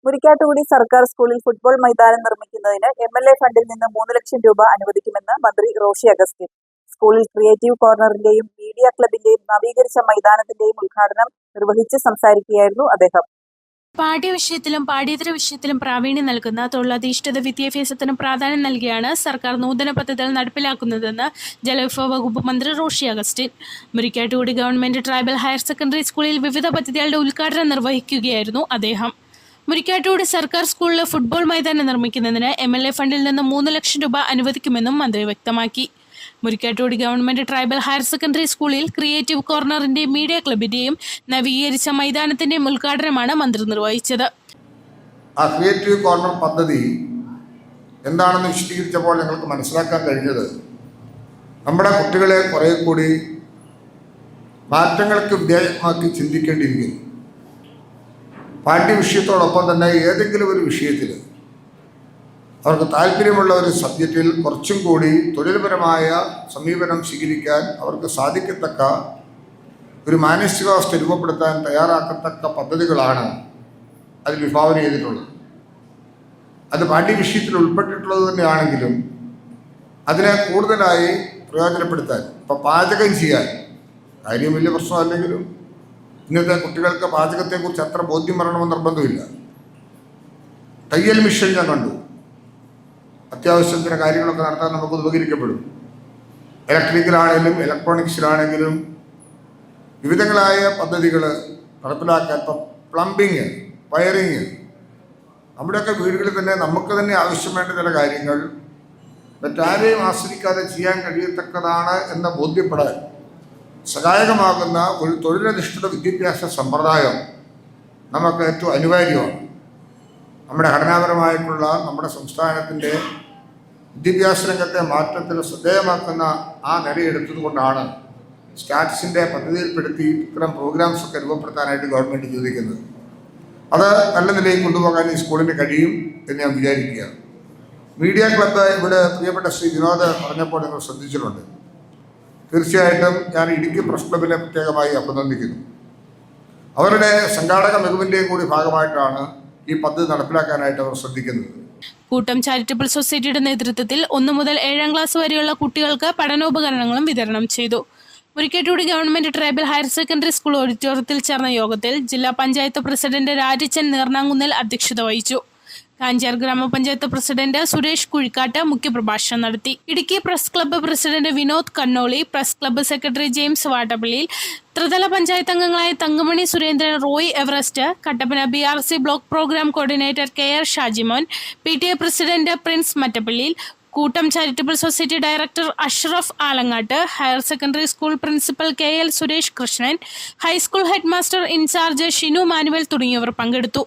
മുരിക്കാട്ടുകുടി സർക്കാർ സ്കൂളിൽ ഫുട്ബോൾ മൈതാനം നിർമ്മിക്കുന്നതിന് എം.എൽ.എ ഫണ്ടിൽ നിന്ന് 3 ലക്ഷം രൂപ അനുവദിക്കുമെന്ന് മന്ത്രി റോഷി അഗസ്റ്റിൻ. സ്കൂളിൽ ക്രിയേറ്റീവ് കോർണറിന്റെയും മീഡിയ ക്ലബിന്റെയും നവീകരിച്ച മൈതാനത്തിന്റെയും ഉദ്ഘാടനം നിർവഹിച്ച് സംസാരിക്കുകയായിരുന്നു അദ്ദേഹം. പാഠ്യവിഷയത്തിലും പാഠ്യേതര വിഷയത്തിലും പ്രാവീണ്യം നൽകുന്ന തൊഴിലധിഷ്ഠിത വിദ്യാഭ്യാസത്തിന് പ്രാധാന്യം നൽകിയാണ് സർക്കാർ നൂതന പദ്ധതികൾ നടപ്പിലാക്കുന്നതെന്ന് ജലവിഭവ വകുപ്പ് മന്ത്രി Roshy Augustine Murikkattukudy government tribal higher secondary സ്കൂളിൽ വിവിധ പദ്ധതികളുടെ ഉദ്ഘാടനം നിർവഹിക്കുകയായിരുന്നു അദ്ദേഹം. മുരിക്കാട്ടുകുടി സർക്കാർ സ്കൂളിലെ ഫുട്ബോൾ മൈതാനം നിർമ്മിക്കുന്നതിന് എം.എൽ.എ ഫണ്ടിൽ നിന്ന് 3 ലക്ഷം രൂപ അനുവദിക്കുമെന്നും മന്ത്രി വ്യക്തമാക്കി. Murikkattukudy government tribal higher secondary സ്കൂളിൽ ക്രിയേറ്റീവ് കോർണറിന്റെയും മീഡിയ ക്ലബിന്റെയും നവീകരിച്ച മൈതാനത്തിന്റെയും ഉദ്ഘാടനമാണ് മന്ത്രി നിർവഹിച്ചത്. ആ ക്രിയേറ്റീവ് കോർണർ പദ്ധതി എന്താണെന്ന് വിശദീകരിച്ചപ്പോൾ ഞങ്ങൾക്ക് മനസ്സിലാക്കാൻ കഴിഞ്ഞത്, നമ്മുടെ കുട്ടികളെ കുറെ കൂടി മാറ്റങ്ങൾക്ക് വിധേയമാക്കി ചിന്തിക്കേണ്ടിയിരിക്കുന്നു. പാഠ്യവിഷയത്തോടൊപ്പം തന്നെ ഏതെങ്കിലും ഒരു വിഷയത്തിൽ അവർക്ക് താല്പര്യമുള്ള ഒരു സബ്ജക്റ്റിൽ കുറച്ചും കൂടി തൊഴിൽപരമായ സമീപനം സ്വീകരിക്കാൻ അവർക്ക് സാധിക്കത്തക്ക ഒരു മാനസികാവസ്ഥ രൂപപ്പെടുത്താൻ തയ്യാറാക്കത്തക്ക പദ്ധതികളാണ് അതിൽ വിഭാവന ചെയ്തിട്ടുള്ളത്. അത് പാഠ്യവിഷയത്തിൽ ഉൾപ്പെട്ടിട്ടുള്ളത് തന്നെയാണെങ്കിലും അതിനെ കൂടുതലായി പ്രയോജനപ്പെടുത്താൻ, ഇപ്പോൾ പാചകം ചെയ്യാൻ കാര്യം വലിയ പ്രശ്നമല്ലെങ്കിലും ഇന്നത്തെ കുട്ടികൾക്ക് പാചകത്തെക്കുറിച്ച് അത്ര ബോധ്യം വരണമെന്ന് നിർബന്ധമില്ല. തയ്യൽ മിഷൻ ഞാൻ കണ്ടു. അത്യാവശ്യത്തിന് കാര്യങ്ങളൊക്കെ നടത്താൻ നമുക്ക് ഉപകരിക്കപ്പെടും. ഇലക്ട്രിക്കലാണെങ്കിലും ഇലക്ട്രോണിക്സിലാണെങ്കിലും വിവിധങ്ങളായ പദ്ധതികൾ നടപ്പിലാക്കാൻ, ഇപ്പം പ്ലംബിങ്, വയറിങ്, നമ്മുടെയൊക്കെ വീടുകളിൽ തന്നെ നമുക്ക് തന്നെ ആവശ്യം വേണ്ട ചില കാര്യങ്ങൾ മറ്റാരെയും ആശ്രയിക്കാതെ ചെയ്യാൻ കഴിയത്തക്കതാണ് എന്ന ബോധ്യപ്പെടാൻ സഹായകമാകുന്ന ഒരു തൊഴിലധിഷ്ഠിത വിദ്യാഭ്യാസ സമ്പ്രദായം നമുക്ക് ഏറ്റവും അനിവാര്യമാണ്. നമ്മുടെ ഘടനാപരമായിട്ടുള്ള നമ്മുടെ സംസ്ഥാനത്തിൻ്റെ വിദ്യാഭ്യാസ രംഗത്തെ മാറ്റത്തിൽ ശ്രദ്ധേയമാക്കുന്ന ആ നിലയെടുത്തതുകൊണ്ടാണ് സ്റ്റാറ്റ്സിൻ്റെ പദ്ധതിയിൽപ്പെടുത്തി ഇത്തരം പ്രോഗ്രാംസൊക്കെ രൂപപ്പെടുത്താനായിട്ട് ഗവൺമെൻറ് ചോദിക്കുന്നത്. അത് നല്ല നിലയിൽ കൊണ്ടുപോകാൻ ഈ സ്കൂളിന് കഴിയും എന്ന് ഞാൻ വിചാരിക്കുകയാണ്. മീഡിയ ക്ലബ്ബ് ഇവിടെ പ്രിയപ്പെട്ട ശ്രീ വിനോദ് പറഞ്ഞപ്പോൾ നിങ്ങൾ ശ്രദ്ധിച്ചിട്ടുണ്ട്. തീർച്ചയായിട്ടും ഞാൻ ഇടുക്കി പ്രസ് ക്ലബിനെ പ്രത്യേകമായി അഭിനന്ദിക്കുന്നു. അവരുടെ സംഘാടക മികവിൻ്റെയും കൂടി ഭാഗമായിട്ടാണ് ഈ പദ്ധതി നടപ്പിലാക്കാനായിട്ട് അവർ ശ്രദ്ധിക്കുന്നത്. കൂട്ടം ചാരിറ്റബിൾ സൊസൈറ്റിയുടെ നേതൃത്വത്തിൽ 1 മുതൽ 7ാം ക്ലാസ് വരെയുള്ള കുട്ടികൾക്ക് പഠനോപകരണങ്ങളും വിതരണം ചെയ്തു. Murikkattukudy government tribal higher secondary school ഓഡിറ്റോറിയത്തിൽ ചേർന്ന യോഗത്തിൽ ജില്ലാ പഞ്ചായത്ത് പ്രസിഡന്റ് രാജച്ചൻ നീർനാങ്കുന്നേൽ അധ്യക്ഷത വഹിച്ചു. കാഞ്ചാർ ഗ്രാമപഞ്ചായത്ത് പ്രസിഡന്റ് സുരേഷ് കുഴിക്കാട്ട് മുഖ്യപ്രഭാഷണം നടത്തി. Idukki press club president Vinod Kannoli, press club secretary James Vattappallil, ത്രിതല പഞ്ചായത്ത് അംഗങ്ങളായ Thankamani Surendran, Roy Everest, Kattappana BRC block programme coordinator KR Shajimon, PTA president Prince Mattappallil, Koottam charitable society director Ashraf Alangattu, higher secondary school principal KL Suresh Krishnan, high school head master in charge Shinu Manuel തുടങ്ങിയവർ പങ്കെടുത്തു.